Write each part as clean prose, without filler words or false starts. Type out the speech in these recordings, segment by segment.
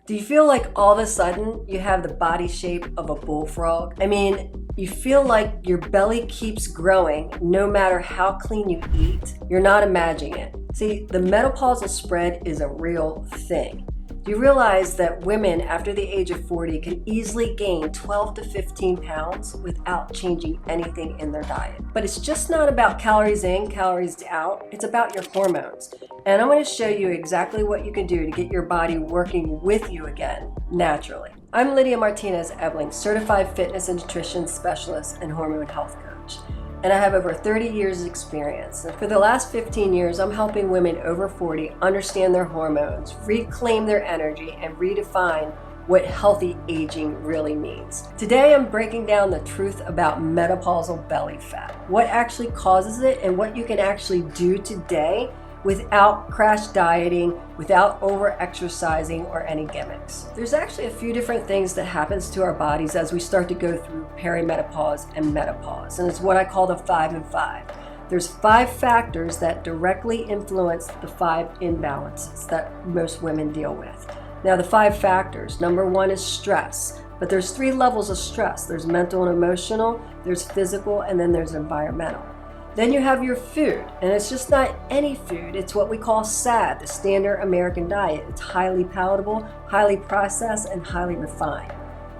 Do you feel like all of a sudden you have the body shape of a bullfrog? I mean, you feel like your belly keeps growing no matter how clean you eat. You're not imagining it. See, the menopausal spread is a real thing. Do you realize that women after the age of 40 can easily gain 12 to 15 pounds without changing anything in their diet? But it's just not about calories in, calories out. It's about your hormones. And I'm going to show you exactly what you can do to get your body working with you again naturally. I'm Lydia Martinez Ebling, certified fitness and nutrition specialist and hormone health coach. And I have over 30 years experience. And for the last 15 years, I'm helping women over 40 understand their hormones, reclaim their energy, and redefine what healthy aging really means. Today, I'm breaking down the truth about menopausal belly fat, what actually causes it, and what you can actually do today without crash dieting, without over-exercising or any gimmicks. There's actually a few different things that happens to our bodies as we start to go through perimenopause and menopause, and it's what I call the 5 and 5. There's 5 factors that directly influence the 5 imbalances that most women deal with. Now the 5 factors, number 1 is stress, but there's 3 levels of stress. There's mental and emotional, there's physical, and then there's environmental. Then you have your food, and it's just not any food. It's what we call SAD, the standard American diet. It's highly palatable, highly processed, and highly refined.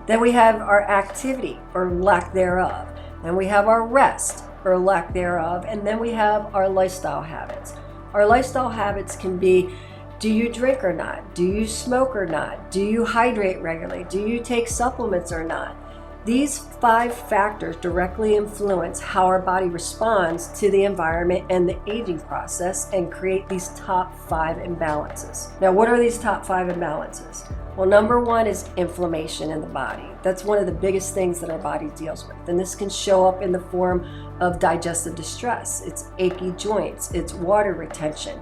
Then we have our activity, or lack thereof. Then we have our rest, or lack thereof. And then we have our lifestyle habits. Our lifestyle habits can be, do you drink or not? Do you smoke or not? Do you hydrate regularly? Do you take supplements or not? These 5 factors directly influence how our body responds to the environment and the aging process and create these top 5 imbalances. Now, what are these top 5 imbalances? Well, number 1 is inflammation in the body. That's one of the biggest things that our body deals with. And this can show up in the form of digestive distress. It's achy joints, it's water retention.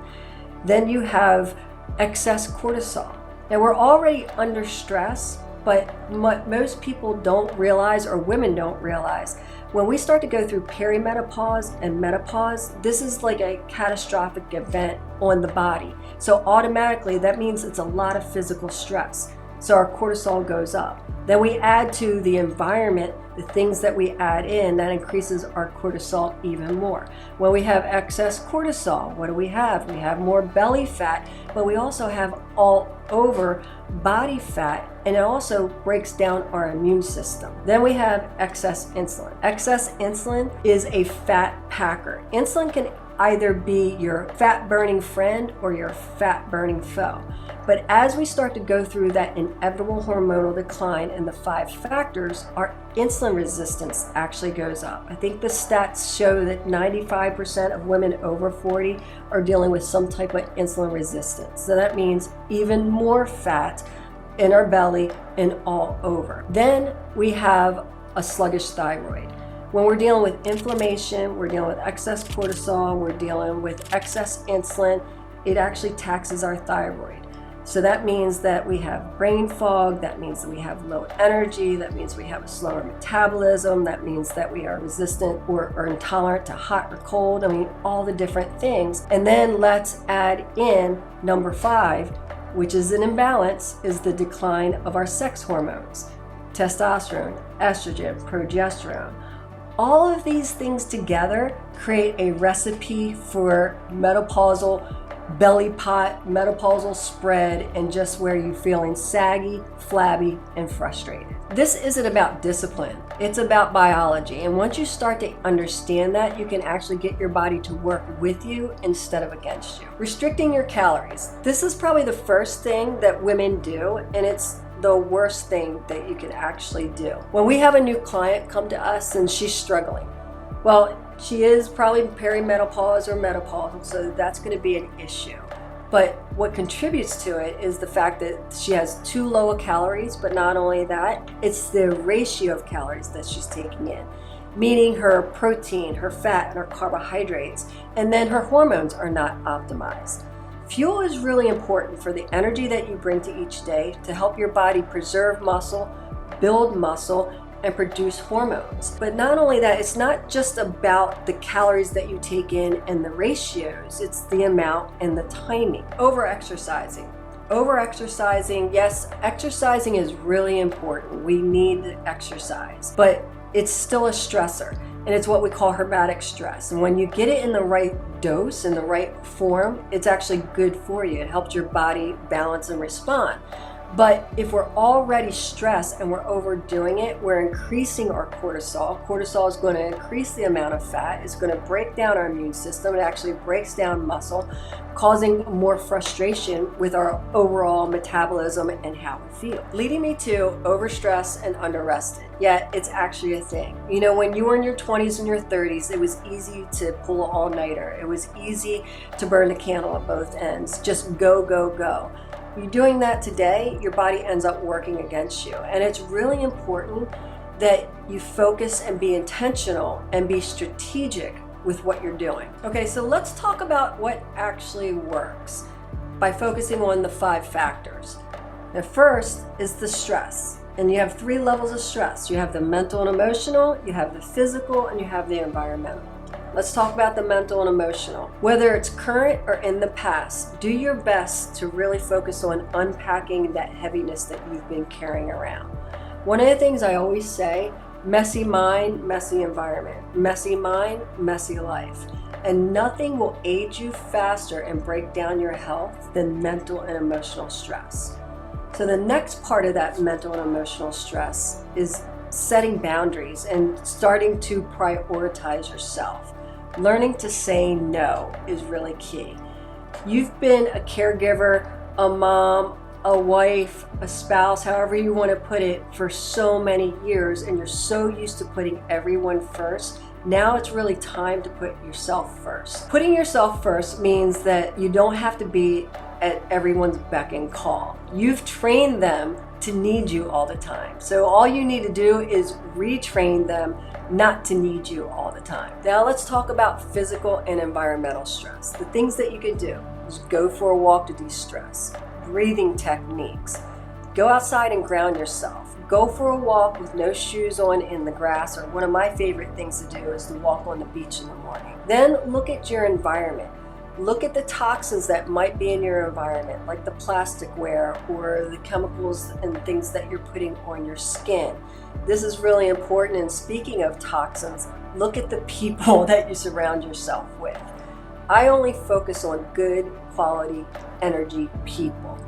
Then you have excess cortisol. Now, we're already under stress, but what most people don't realize, or women don't realize, when we start to go through perimenopause and menopause, this is like a catastrophic event on the body. So automatically that means it's a lot of physical stress. So our cortisol goes up. Then we add to the environment the things that we add in that increases our cortisol even more. When we have excess cortisol, what do? We have more belly fat, but we also have all over body fat, and it also breaks down our immune system. Then we have excess insulin. Excess insulin is a fat packer. Insulin can either be your fat burning friend or your fat burning foe. But as we start to go through that inevitable hormonal decline in the 5 factors, our insulin resistance actually goes up. I think the stats show that 95% of women over 40 are dealing with some type of insulin resistance. So that means even more fat in our belly and all over. Then we have a sluggish thyroid. When we're dealing with inflammation, we're dealing with excess cortisol, we're dealing with excess insulin, it actually taxes our thyroid. So that means that we have brain fog, that means that we have low energy, that means we have a slower metabolism, that means that we are resistant or intolerant to hot or cold, all the different things. And then let's add in number 5, which is an imbalance, is the decline of our sex hormones, testosterone, estrogen, progesterone. All of these things together create a recipe for menopausal belly pot, menopausal spread, and just where you're feeling saggy, flabby, and frustrated. This isn't about discipline, it's about biology. And once you start to understand that, you can actually get your body to work with you instead of against you. Restricting your calories. This is probably the first thing that women do, and it's the worst thing that you can actually do. When we have a new client come to us and she's struggling, well, she is probably perimenopause or menopausal, so that's going to be an issue. But what contributes to it is the fact that she has too low calories, but not only that, it's the ratio of calories that she's taking in, meaning her protein, her fat, and her carbohydrates, and then her hormones are not optimized. Fuel is really important for the energy that you bring to each day to help your body preserve muscle, build muscle, and produce hormones. But not only that, it's not just about the calories that you take in and the ratios, it's the amount and the timing. Over-exercising. Over-exercising, yes, exercising is really important. We need exercise, but it's still a stressor, and it's what we call hermetic stress. And when you get it in the right dose, in the right form, it's actually good for you. It helps your body balance and respond. But if we're already stressed and we're overdoing it, we're increasing our cortisol. Cortisol is going to increase the amount of fat. It's going to break down our immune system. It actually breaks down muscle, causing more frustration with our overall metabolism and how we feel, leading me to overstress and underrested. Yet it's actually a thing. You know, when you were in your 20s and your 30s, it was easy to pull an all-nighter. It was easy to burn the candle at both ends. Just go, go, go. You're doing that today, your body ends up working against you. And it's really important that you focus and be intentional and be strategic with what you're doing. Okay, so let's talk about what actually works by focusing on the 5 factors. The first is the stress. And you have 3 levels of stress. You have the mental and emotional, you have the physical, and you have the environmental. Let's talk about the mental and emotional. Whether it's current or in the past, do your best to really focus on unpacking that heaviness that you've been carrying around. One of the things I always say, messy mind, messy environment. Messy mind, messy life. And nothing will aid you faster and break down your health than mental and emotional stress. So the next part of that mental and emotional stress is setting boundaries and starting to prioritize yourself. Learning to say no is really key. You've been a caregiver, a mom, a wife, a spouse, however you want to put it, for so many years, and you're so used to putting everyone first. Now it's really time to put yourself first. Putting yourself first means that you don't have to be at everyone's beck and call. You've trained them to need you all the time. So all you need to do is retrain them not to need you all the time. Now let's talk about physical and environmental stress. The things that you can do is go for a walk to de-stress, breathing techniques, go outside and ground yourself, go for a walk with no shoes on in the grass, or one of my favorite things to do is to walk on the beach in the morning. Then look at your environment. Look at the toxins that might be in your environment, like the plasticware or the chemicals and things that you're putting on your skin. This is really important. And speaking of toxins, look at the people that you surround yourself with. I only focus on good quality energy people.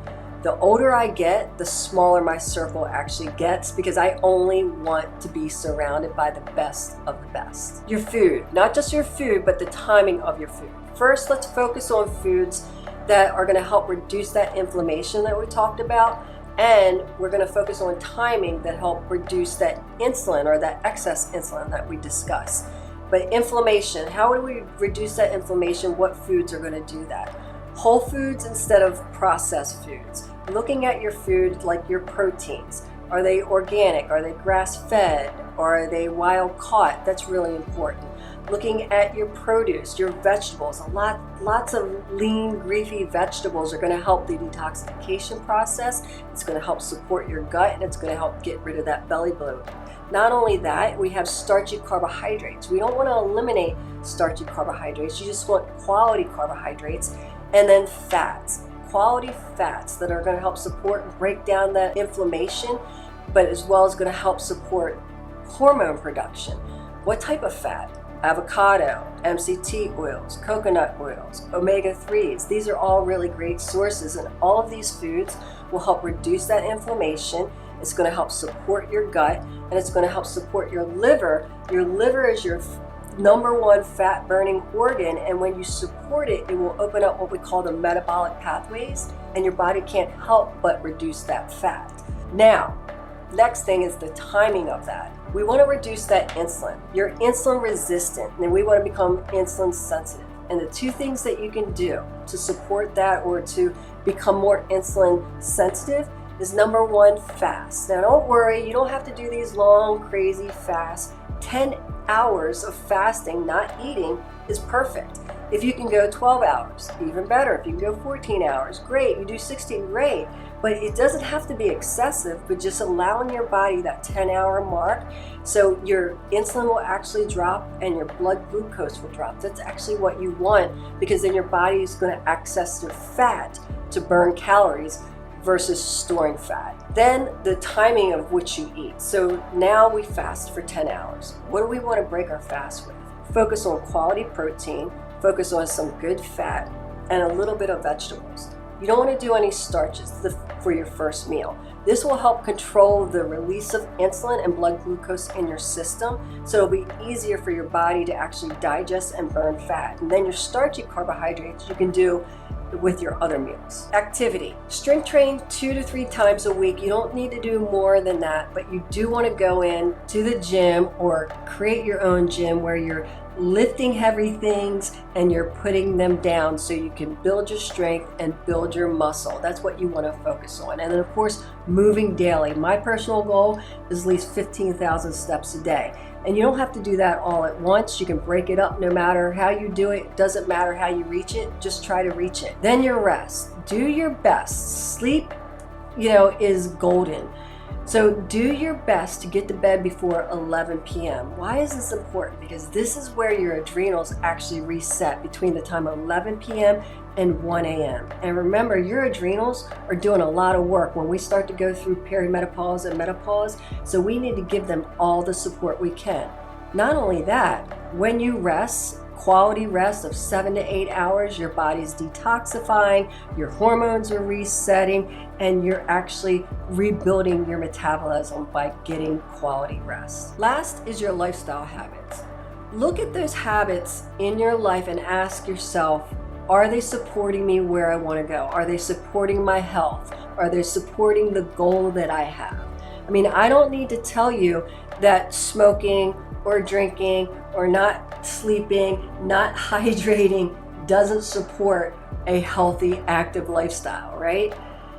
The older I get, the smaller my circle actually gets, because I only want to be surrounded by the best of the best. Your food, not just your food, but the timing of your food. First, let's focus on foods that are going to help reduce that inflammation that we talked about, and we're going to focus on timing that help reduce that insulin or that excess insulin that we discussed. But inflammation, how do we reduce that inflammation? What foods are going to do that? Whole foods instead of processed foods. Looking at your food like your proteins. Are they organic? Are they grass-fed? Or are they wild-caught? That's really important. Looking at your produce, your vegetables. Lots of lean, greasy vegetables are going to help the detoxification process. It's going to help support your gut, and it's going to help get rid of that belly bloat. Not only that, we have starchy carbohydrates. We don't want to eliminate starchy carbohydrates. You just want quality carbohydrates. And then fats, quality fats that are going to help support and break down that inflammation, but as well as going to help support hormone production. What type of fat? Avocado, MCT oils, coconut oils, omega-3s. These are all really great sources, and all of these foods will help reduce that inflammation. It's going to help support your gut, and it's going to help support your liver. Your liver is your number 1 fat burning organ, and when you support it, it will open up what we call the metabolic pathways, and your body can't help but reduce that fat. Now, next thing is the timing of that. We want to reduce that insulin. You're insulin resistant, and we want to become insulin sensitive. And the 2 things that you can do to support that or to become more insulin sensitive is number 1, fast. Now don't worry, you don't have to do these long, crazy fasts. 10 hours of fasting, not eating, is perfect. If you can go 12 hours, even better. If you can go 14 hours, great. You do 16, great. But it doesn't have to be excessive, but just allowing your body that 10-hour mark so your insulin will actually drop and your blood glucose will drop. That's actually what you want, because then your body is going to access your fat to burn calories versus storing fat. Then the timing of which you eat. So now we fast for 10 hours. What do we want to break our fast with? Focus on quality protein, focus on some good fat, and a little bit of vegetables. You don't want to do any starches for your first meal. This will help control the release of insulin and blood glucose in your system, so it'll be easier for your body to actually digest and burn fat. And then your starchy carbohydrates you can do with your other meals. Activity. Strength train 2 to 3 times a week. You don't need to do more than that, but you do want to go in to the gym or create your own gym where you're lifting heavy things and you're putting them down so you can build your strength and build your muscle. That's what you want to focus on. And then of course, moving daily. My personal goal is at least 15,000 steps a day. And you don't have to do that all at once. You can break it up no matter how you do it. It doesn't matter how you reach it. Just try to reach it. Then your rest. Do your best. Sleep, is golden. So do your best to get to bed before 11 p.m. Why is this important? Because this is where your adrenals actually reset between the time of 11 p.m. and 1 a.m. And remember, your adrenals are doing a lot of work when we start to go through perimenopause and menopause, so we need to give them all the support we can. Not only that, when you rest, quality rest of 7 to 8 hours, your body's detoxifying, your hormones are resetting, and you're actually rebuilding your metabolism by getting quality rest. Last is your lifestyle habits. Look at those habits in your life and ask yourself, are they supporting me where I want to go? Are they supporting my health? Are they supporting the goal that I have? I mean, I don't need to tell you that smoking or drinking or not sleeping, not hydrating doesn't support a healthy, active lifestyle, right?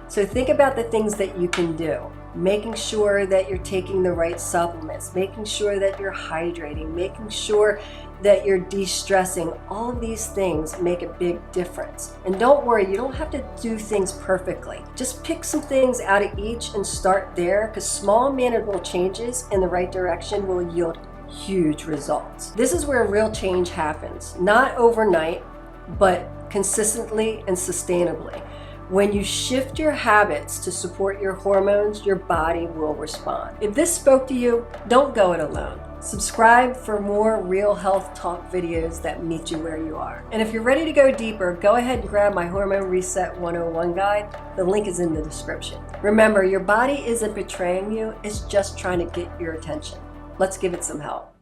So think about the things that you can do. Making sure that you're taking the right supplements, making sure that you're hydrating, making sure that you're de-stressing. All of these things make a big difference. And don't worry, you don't have to do things perfectly. Just pick some things out of each and start there, because small manageable changes in the right direction will yield huge results. This is where real change happens, not overnight, but consistently and sustainably. When you shift your habits to support your hormones, your body will respond. If this spoke to you, don't go it alone. Subscribe for more real health talk videos that meet you where you are. And if you're ready to go deeper, go ahead and grab my Hormone Reset 101 guide. The link is in the description. Remember, your body isn't betraying you, it's just trying to get your attention. Let's give it some help.